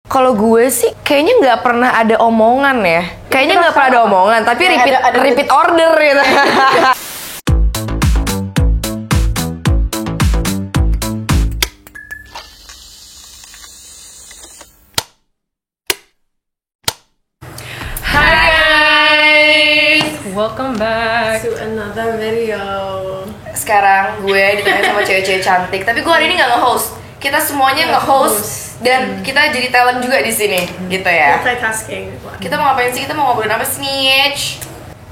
Kalau gue sih kayaknya nggak pernah ada omongan ya. Kayaknya nggak pernah ada omongan, tapi repeat order gitu. Hi guys, Welcome back to another video. sekarang gue ditemani sama cewek-cewek cantik. Tapi gue hari ini nggak nge-host. Kita semuanya nge-host dan kita jadi talent juga di sini, gitu ya. Multitasking. Kita mau ngapain sih? Kita mau ngobrolin apa sih, Nich?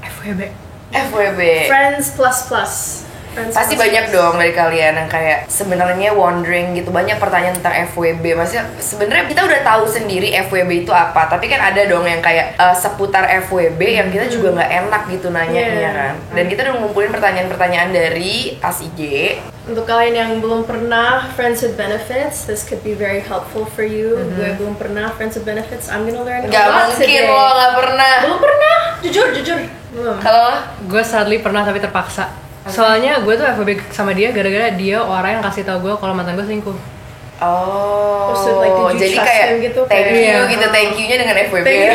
FWB. FWB. Friends plus plus. Friends Pasti plus banyak plus. dong dari kalian yang kayak sebenarnya wondering gitu, banyak pertanyaan tentang FWB. Maksudnya sebenarnya kita udah tahu sendiri FWB itu apa, tapi kan ada dong yang kayak seputar FWB yang kita juga nggak enak gitu nanyanya Yeah. kan. Dan kita udah ngumpulin pertanyaan-pertanyaan dari ASIJ. Untuk kalian yang belum pernah friends with benefits, this could be very helpful for you. Gue belum pernah friends with benefits. I'm gonna learn a Gak lot mungkin today. lo nggak pernah. Belum pernah. Jujur. Belum. Kalau Gue sadly pernah tapi terpaksa. Soalnya gue tuh FWB sama dia gara-gara dia orang yang kasih tau gue kalau mantan gue selingkuh. oh, So, like, did you jadi trust kayak him gitu? thank Kayak- you Iya. gitu, thank you-nya dengan FWB. Thank you.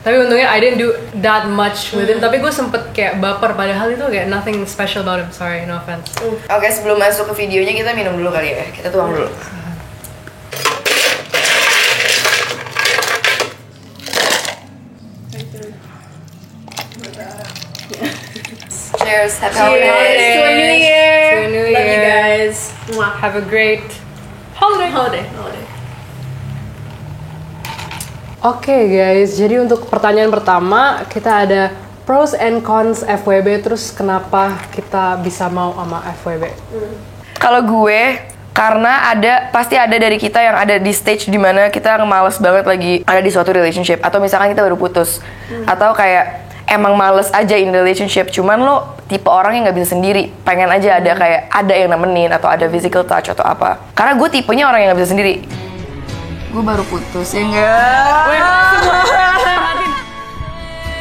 Tapi untungnya I didn't do that much with him. Tapi gue sempet kayak baper, padahal itu kayak nothing special about him. Sorry, no offense. Oke, sebelum masuk ke videonya kita minum dulu kali ya. Kita tuang dulu. Cheers, happy Cheers holidays. to a new year. To a new Love you year. guys. Mwah. Have a great holiday. Holiday. Oke guys, jadi untuk pertanyaan pertama kita ada pros and cons FWB, terus kenapa kita bisa mau sama FWB? Kalau gue, karena pasti ada dari kita yang ada di stage dimana kita males banget lagi ada di suatu relationship, atau misalkan kita baru putus, atau kayak emang males aja in relationship, cuman lo tipe orang yang nggak bisa sendiri, pengen aja ada kayak ada yang nemenin atau ada physical touch atau apa. Karena gue tipenya orang yang nggak bisa sendiri. Gue baru putus ya enggak.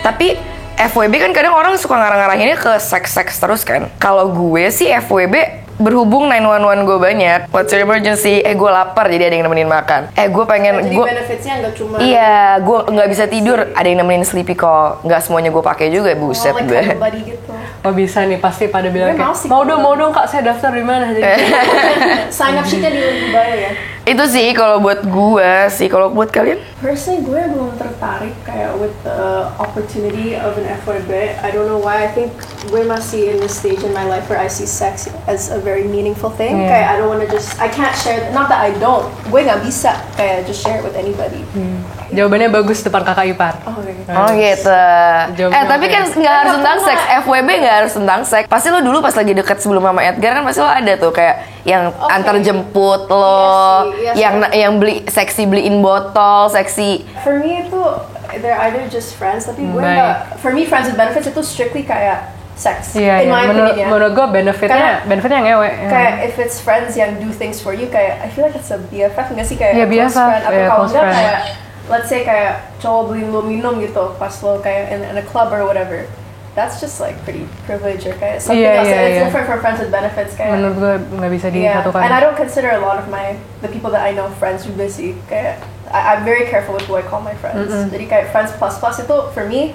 Tapi FWB kan kadang orang suka ngarang-ngaranginnya ke seks terus kan. Kalau gue sih FWB berhubung 911 gue banyak. What's your emergency? Gue lapar jadi ada yang nemenin makan. Gue pengen Jadi gue benefitsnya nggak cuma iya, gue nggak bisa tidur, ada yang nemenin sleepy call. Nggak semuanya gue pakai juga, buset like gue. cuddle buddy gitu. Oh bisa nih, pasti pada bilang Gue mau kayak sih mau kalau- dong kak, saya daftar di mana? Jadi Sign up sheetnya di link di bio ya. Itu sih kalau buat gue sih. Kalau buat kalian? Personally, gue belum tertarik kayak with the opportunity of an FYB. I don't know why. I think gue masih in this stage in my life where I see sex as a very meaningful thing. Yeah. Kayak I don't want to I can't share. Not that I don't. Gue nggak bisa kayak just share it with anybody. jawabannya bagus depan kakak ipar. Oh, okay. Oh gitu. Jawabnya Tapi kan oke. nggak harus tentang seks. FWB nggak harus tentang seks. Pasti lo dulu pas lagi deket sebelum sama Edgar kan pasti lo ada tuh kayak yang Oke. antar jemput lo, Iya sih. yang beliin botol, seksi. For me itu they're either just friends. Tapi gue Baik. nggak. For me, friends with benefits itu strictly kayak sex. Iya, in my opinion ya. menurut gue benefitnya ngewe. Ya. Kayak if it's friends yang do things for you, kayak I feel like it's a BFF nggak sih, kayak Iya, a close BFF, friend. Atau iya, kalau close enggak friend. kayak let's say kayak cowok beliin lo minum gitu pas lo kayak in a club or whatever. That's just like pretty privilege or kayak something Iya, else. iya, It's iya. different for friends with benefits kayak. Menurut gue nggak bisa Yeah, disatukan. and I don't consider a lot of the people that I know friends juga sih. Kayak I'm very careful with who I call my friends. Jadi kayak friends plus plus itu for me,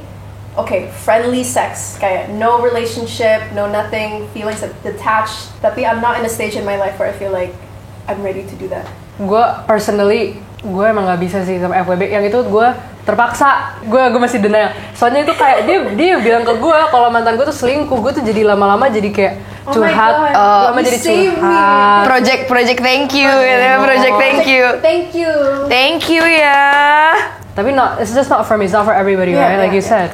okay, friendly sex. Kayak no relationship, no nothing, feelings detached. Tapi I'm not in a stage in my life where I feel like I'm ready to do that. Gue personally, gue emang nggak bisa sih sama FWB. Yang itu gue terpaksa, gue masih denial. Soalnya itu kayak dia bilang ke gue kalau mantan gue tuh selingkuh. Gue tuh jadi lama-lama jadi kayak Oh my curhat, God, lama you jadi saved me. curhat. Project thank you, gitu ya. Project thank you. Thank you. Thank you ya. Tapi it's just not for me, it's not for everybody, Yeah, right? Like yeah, you said.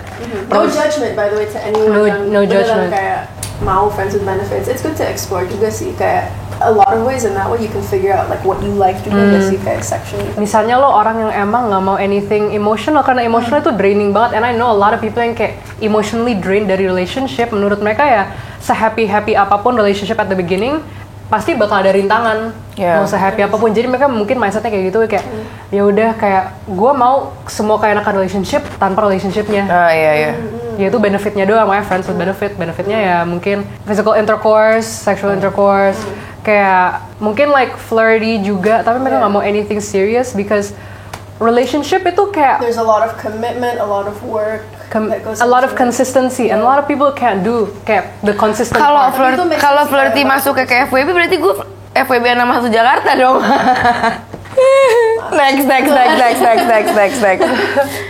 No judgment by the way to anyone No- yang no beneran judgment. kayak mau friends with benefits. It's good to explore juga sih kayak a lot of ways, and that way you can figure out like what you like juga gak sih kayak sexually. Misalnya lo orang yang emang nggak mau anything emotional, karena emotional itu draining banget. And I know a lot of people yang kayak emotionally drained dari relationship. Menurut mereka ya se-happy apapun relationship at the beginning, pasti bakal ada rintangan. Yeah. Mau se-happy apapun. Jadi mereka mungkin mindsetnya kayak gitu, kayak ya udah kayak gue mau semua kayak enakan relationship tanpa relationshipnya. Ah iya. Ya itu benefitnya doang, ya friends with benefitnya ya mungkin physical intercourse, sexual intercourse, kayak mungkin like flirty juga, tapi mereka nggak mau anything serious because relationship itu kayak There's a lot of commitment, a lot of work, that goes a lot of into it. consistency, and a lot of people can't do kayak the consistent Kalau part. kalau flirty masuk ke FWB berarti gue FWB nama satu Jakarta dong. next.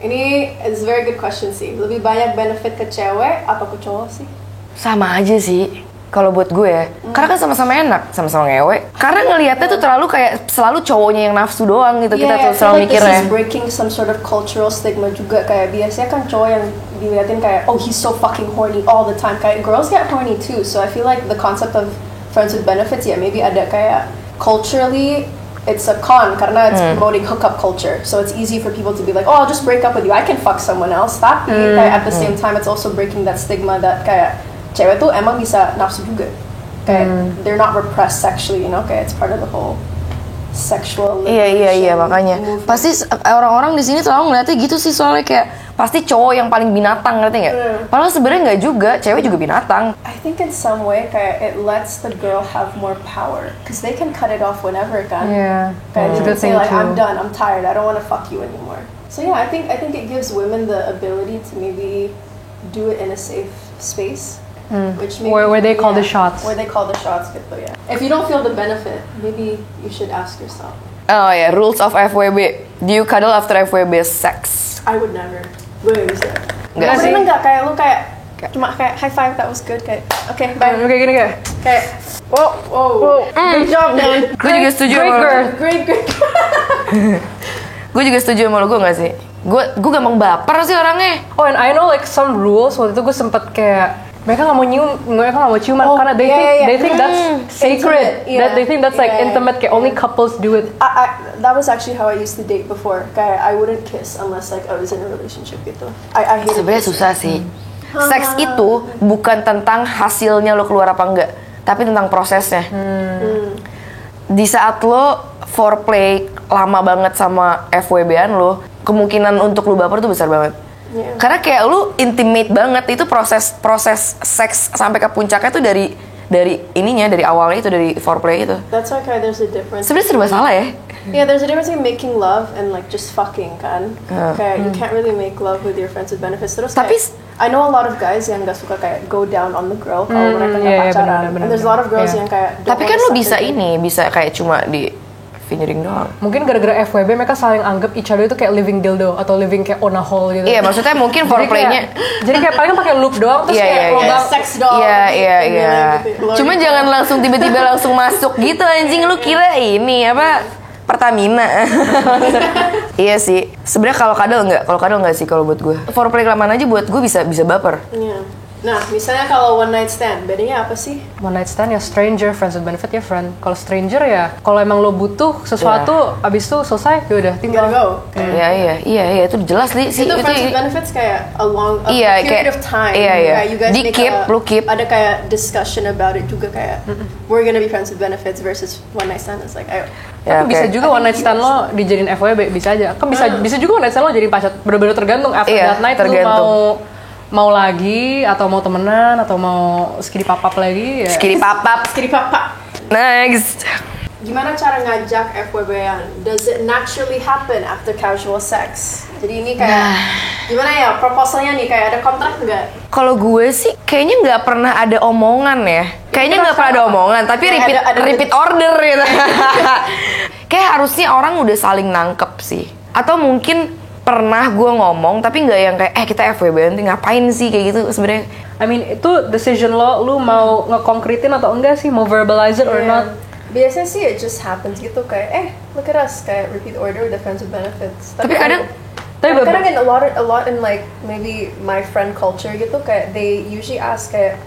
Ini is a very good question sih. Lebih banyak benefit ke cewek atau ke cowok sih? Sama aja sih. Kalau buat gue ya, karena kan sama-sama enak, sama-sama ngewe. Karena ngelihatnya tuh terlalu kayak selalu cowoknya yang nafsu doang gitu, kita tuh selalu mikirnya. This is breaking some sort of cultural stigma juga, kayak biasanya kan cowok yang diliatin kayak oh he's so fucking horny all the time, kayak girls get horny too. So I feel like the concept of friends with benefits ya maybe ada kayak culturally it's a con karena it's promoting hookup culture. So it's easy for people to be like, oh I'll just break up with you, I can fuck someone else. Tapi kayak at the same time it's also breaking that stigma that kayak cewek tuh emang bisa nafsu juga. Kayak they're not repressed sexually, you know, kayak it's part of the whole sexual. Iya makanya. movement. Pasti orang-orang di sini selalu ngeliatnya gitu sih, soalnya kayak pasti cowok yang paling binatang, ngerti nggak? Padahal sebenarnya nggak juga, cewek juga binatang. I think in some way kayak it lets the girl have more power because they can cut it off whenever kan. Yeah, Kayak it's a they good can say thing like too. I'm done, I'm tired, I don't want to fuck you anymore. So yeah, I think it gives women the ability to maybe do it in a safe space. Which maybe, Where they call the shots. Where they call the shots gitu ya. If you don't feel the benefit, maybe you should ask yourself. Oh ya, rules of FWB. Do you cuddle after FWB sex? I would never. Gue bisa. Nggak sih. Pernah nggak kayak lu kayak cuma kayak high five, that was good, kayak okay bye. Kayak gini kayak Kayak wow, good job man. Gue juga setuju great sama lo. girl. Great. Gue juga setuju sama lo, gue nggak sih? Gue gampang baper sih orangnya. Oh, and I know like some rules. Waktu itu gue sempet kayak mereka nggak mau ciuman Oh, karena they think that's sacred. Intimate, yeah. They think that's like Yeah, intimate. Kayak only couples do it. That was actually how I used to date before. Kayak I wouldn't kiss unless like I was in a relationship gitu. I hated Sebenarnya kissing. susah sih. Seks itu bukan tentang hasilnya lo keluar apa enggak, tapi tentang prosesnya. Di saat lo foreplay lama banget sama FWB-an lo, kemungkinan untuk lo baper tuh besar banget. Yeah. Karena kayak lu intimate banget, itu proses seks sampai ke puncaknya tuh dari ininya, dari awalnya itu, dari foreplay itu. That's why kayak there's a difference. Sebenarnya serba salah ya. Yeah, there's a difference between making love and like just fucking kan. Kayak you can't really make love with your friends with benefits. Terus Tapi kayak, I know a lot of guys yang gak suka kayak go down on the girl kalau mereka nggak iya, pacaran. benar, And there's a lot of girls iya. yang kayak don't Tapi kan wanna lu suck bisa it. bisa kayak cuma di fingering doang. Mungkin gara-gara FWB mereka saling anggap each other itu kayak living dildo atau living kayak on a hole gitu. Iya, maksudnya mungkin foreplaynya. Jadi kayak paling pakai loop doang terus Iya, kayak iya, lubang. iya. sex doll. Iya. Cuma jangan langsung tiba-tiba langsung masuk gitu, anjing. Lu kira ini apa? Pertamina. Iya sih. Sebenarnya kalau kadal nggak sih kalau buat gue. Foreplay kelamaan aja buat gue bisa baper. Iya. Nah, misalnya kalau one night stand, bedanya apa sih? One night stand ya stranger, friends with benefit ya friend. Kalau stranger ya, kalau emang lo butuh sesuatu, abis itu selesai, ya udah You tinggal. gotta go. Kayak, Iya, itu jelas sih. itu friends with benefits kayak a Iya, period kayak- of time. iya. Kayak you guys Di make keep, lu keep. Ada kayak discussion about it juga kayak we're gonna be friends with benefits versus one night stand. It's like ayo. Ya, Tapi bisa oke. juga one night stand lo dijadiin FWB, bisa aja. Kan bisa juga one night stand lo jadi pacar. Bener-bener tergantung after Iya, that night tergantung. lo mau lagi atau mau temenan atau mau skidi papap lagi ya. Skiri papap. Skiri papa. Next. Gimana cara ngajak FWB-an? Does it naturally happen after casual sex? Jadi ini kayak gimana ya proposalnya nih, kayak ada kontrak nggak? Kalau gue sih kayaknya nggak pernah ada omongan ya. Kayaknya nggak pernah ada omongan, tapi Kayak ada repeat order gitu. Kayak harusnya orang udah saling nangkep sih. Atau mungkin pernah gue ngomong tapi nggak yang kayak kita FWB nanti ngapain sih kayak gitu sebenarnya. I mean itu decision lo, lu mau ngekongkritin atau enggak sih, mau verbalize it or Yeah. not? Biasanya sih it just happens gitu kayak look at us kayak repeat order with the friends with benefits. Tapi kadang kadang in a lot in like maybe my friend culture gitu kayak they usually ask kayak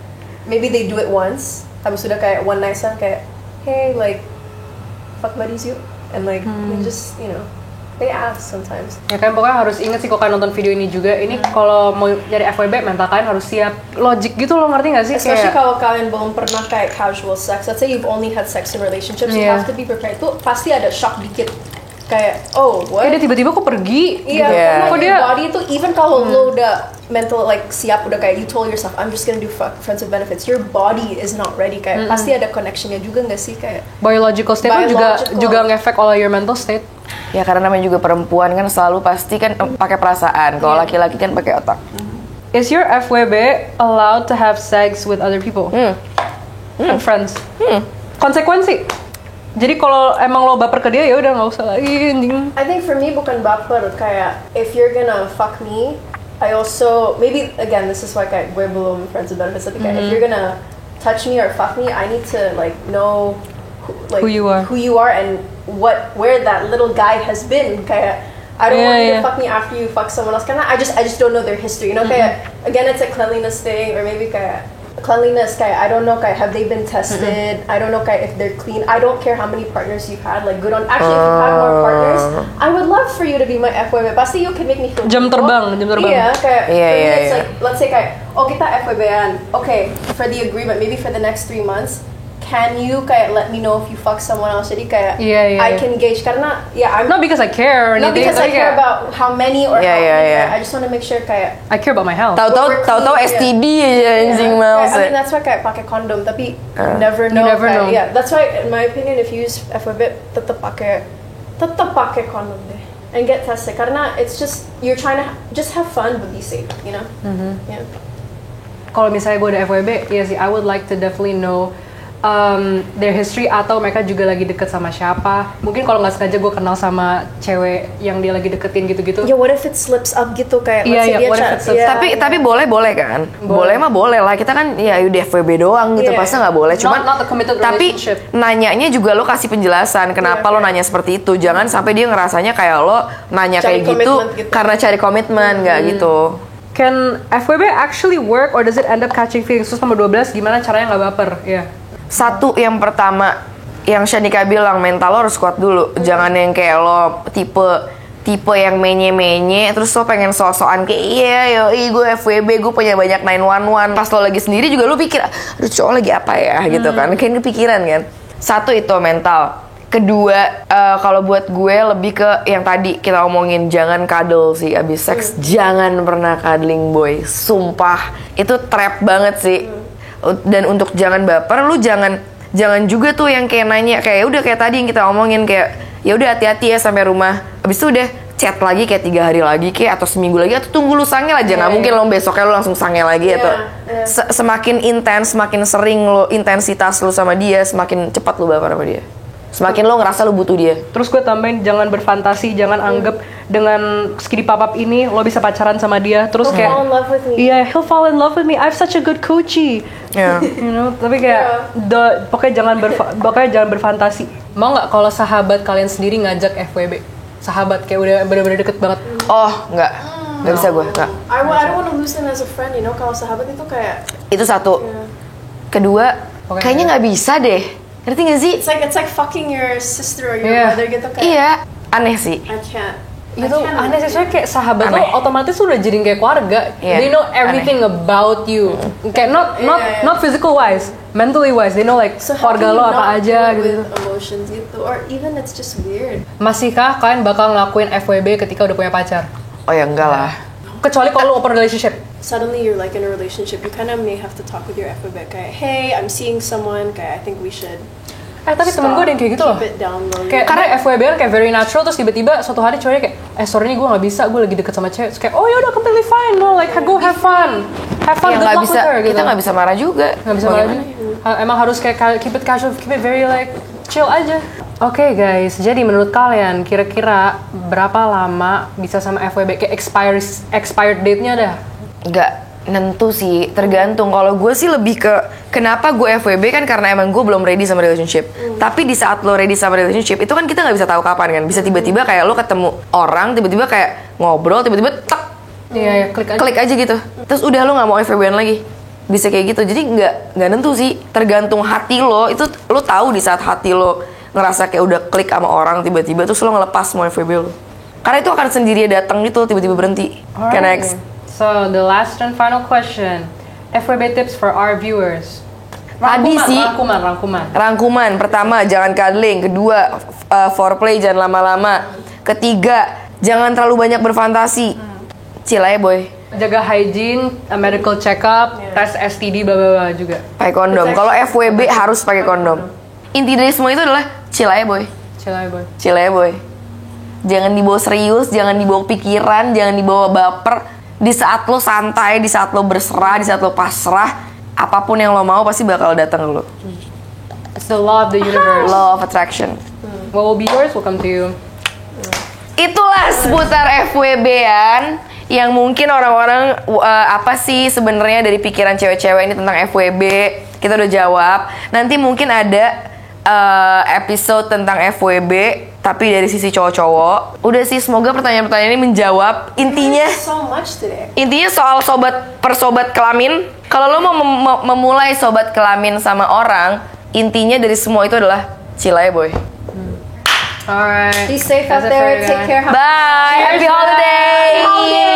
maybe they do it once tapi sudah kayak one night stand kayak hey like fuck buddies yuk and like they just you know they ask sometimes. Ya kan pokoknya harus inget sih kalau kalian nonton video ini juga, ini kalau mau nyari FWB mental kalian harus siap. Logik gitu lo, ngerti gak sih? Especially Kayak kalau kalian belum pernah kayak casual sex. Let's say you've only had sex in relationships, you Yeah. have to be prepared. Tuh pasti ada shock dikit. kayak oh what? Kayak dia tiba-tiba kok pergi. Iya, Yeah. karena Kok your dia- body itu even kalau lo udah mental like siap udah kayak you told yourself I'm just gonna do friends with benefits, your body is not ready kayak pasti ada connectionnya juga nggak sih kayak Biological state pun Biological. juga ngefek all your mental state. Ya karena namanya juga perempuan kan selalu pasti kan pakai perasaan. Kalau laki-laki kan pakai otak. Is your FWB allowed to have sex with other people? And friends? Konsekuensi. Jadi kalau emang lo baper ke dia ya udah nggak usah lagi anjing. I think for me bukan baper kayak if you're gonna fuck me I also maybe again this is why kayak gue belum friends with benefits tapi kayak if you're gonna touch me or fuck me I need to like know Who you are. and where that little guy has been kayak I don't want you to fuck me after you fuck someone else karena I just don't know their history you know kayak again it's a cleanliness thing or maybe kayak cleanliness kayak I don't know kayak have they been tested I don't know kayak if they're clean I don't care how many partners you've had like good on actually if you've had more partners I would love for you to be my FWB pasti you can make me feel Jam good. terbang. Iya kayak for me it's Iya. like let's say kayak oh kita FWB-an okay for the agreement maybe for the next 3 months can you kayak let me know if you fuck someone else jadi kayak Iya. I can gauge karena I'm Not because I care or not anything. because I tapi care kayak, about how many or Iya, how iya, many iya. I just want to make sure kayak I care about my health. Tahu-tahu Iya. STD aja anjing Yeah. males. I mean that's why kayak pakai kondom tapi never know. never kayak, know. Yeah, that's why in my opinion if you use FWB tetap pakai kondom deh and get tested karena it's just you're trying to just have fun but be safe, you know. Yeah. Kalau misalnya gue ada FWB, ya sih I would like to definitely know their history atau mereka juga lagi deket sama siapa. Mungkin kalau nggak sengaja gue kenal sama cewek yang dia lagi deketin gitu-gitu. Yeah, what if it slips up gitu kayak Iya, let's say iya, dia what if chat. it slips Yeah. Tapi boleh kan? Boleh mah boleh lah. Kita kan ya udah FWB doang gitu. Iya. Pasti nggak boleh. Cuman Not a committed tapi relationship. nanyanya juga lo kasih penjelasan kenapa Iya, lo nanya seperti itu. Jangan sampai dia ngerasanya kayak lo nanya Cari kayak gitu, komitmen gitu. karena cari komitmen nggak gitu. Can FWB actually work or does it end up catching feelings? Terus nomor 12 gimana caranya nggak baper? Ya. Satu yang pertama yang Shanika bilang mental lo harus kuat dulu. Jangan yang kayak lo tipe yang menye-menye terus lo pengen sok-sokan kayak iya yoi gue FWB gue punya banyak 911 pas lo lagi sendiri juga lo pikir aduh cowok lagi apa ya gitu kan kayak kepikiran kan. Satu itu mental. Kedua kalau buat gue lebih ke yang tadi kita omongin jangan cuddle sih abis seks. Jangan pernah cuddling boy, sumpah itu trap banget sih. Dan untuk jangan baper lu jangan juga tuh yang kayak nanya kayak udah kayak tadi yang kita omongin kayak ya udah hati-hati ya sampai rumah abis itu udah chat lagi kayak 3 hari lagi kayak atau seminggu lagi atau tunggu lu sange aja nggak mungkin lo besoknya lu langsung sange lagi atau semakin intens semakin sering lo intensitas lu sama dia semakin cepat lu baper sama dia semakin lo ngerasa lu butuh dia. Terus gue tambahin jangan berfantasi, jangan anggap dengan skidi papap ini lo bisa pacaran sama dia. Terus He'll kayak fall in love with me. iya, he'll fall in love with me. I have such a good coochie. Ya. You know, tapi kayak pokoknya jangan berfantasi. Mau nggak kalau sahabat kalian sendiri ngajak FWB? Sahabat kayak udah bener-bener deket banget. Oh nggak bisa gue nggak. I don't want to lose them as a friend, you know. Kalau sahabat itu kayak Itu satu. Kedua Pokoknya kayaknya nggak bisa deh. Ngerti gak sih? it's like fucking your sister or your Yeah. brother gitu kayak. Iya, aneh sih. I can't. Gitu aneh sih soalnya kayak sahabat tuh Aneh. otomatis udah jadi kayak keluarga. Iya, They know everything about you. Kayak not physical wise, mentally wise. They know like So how keluarga can lo you apa not aja deal gitu. with emotions gitu, or even it's just weird. Masihkah kalian bakal ngelakuin FWB ketika udah punya pacar? Oh ya enggak lah. Kecuali kalau lo open relationship. Suddenly you're like in a relationship, you kind of may have to talk with your FWB kayak, hey, I'm seeing someone, kayak I think we should. Tapi temen gue ada yang kayak gitu loh. Keep it down low. Kayak karena FWB kan kayak very natural terus tiba-tiba suatu hari cowoknya kayak sorry nih gue nggak bisa, gue lagi deket sama cewek. Terus kayak oh ya udah completely fine, no like go have fun, Ya good nggak luck bisa, with her gitu. kita nggak bisa marah juga. Nggak bisa marah juga. Emang harus kayak keep it casual, keep it very like chill aja. Oke guys, jadi menurut kalian kira-kira berapa lama bisa sama FWB? Kayak expired date-nya dah? Nggak nentu sih, tergantung. Kalau gue sih lebih ke kenapa gue FWB kan karena emang gue belum ready sama relationship. Tapi di saat lo ready sama relationship itu kan kita nggak bisa tahu kapan kan. Bisa tiba-tiba kayak lo ketemu orang, tiba-tiba kayak ngobrol, tiba-tiba tek Iya, klik aja. klik aja gitu. Terus udah lo nggak mau FWB-an lagi. Bisa kayak gitu. Jadi nggak nentu sih. Tergantung hati lo. Itu lo tahu di saat hati lo ngerasa kayak udah klik sama orang tiba-tiba terus lo ngelepas mau FWB lo. Karena itu akan sendiri datang gitu tiba-tiba berhenti. Kayak next. So the last and final question, FWB tips for our viewers. Tadi sih rangkuman. Pertama, jangan cuddling. Kedua, foreplay jangan lama-lama. Ketiga, jangan terlalu banyak berfantasi. Chill aja boy. Jaga hygiene, medical check up, tes STD bla bla bla juga. Pakai kondom. Kalau FWB harus pakai kondom. Inti dari semua itu adalah chill aja boy. Chill aja boy. Chill aja boy. Jangan dibawa serius, jangan dibawa pikiran, jangan dibawa baper. Di saat lo santai, di saat lo berserah, di saat lo pasrah, apapun yang lo mau pasti bakal datang ke lo. It's the law of the universe. Law of attraction. What will be yours will come to you. Itulah seputar FWB-an yang mungkin orang-orang apa sih sebenarnya dari pikiran cewek-cewek ini tentang FWB. Kita udah jawab. Nanti mungkin ada episode tentang FWB tapi dari sisi cowok-cowok. Udah sih, semoga pertanyaan-pertanyaan ini menjawab. Intinya soal persobat kelamin. Kalau lo mau memulai sobat kelamin sama orang, intinya dari semua itu adalah chill aja boy. Alright. Be safe out there. Take care. Bye. Happy holiday.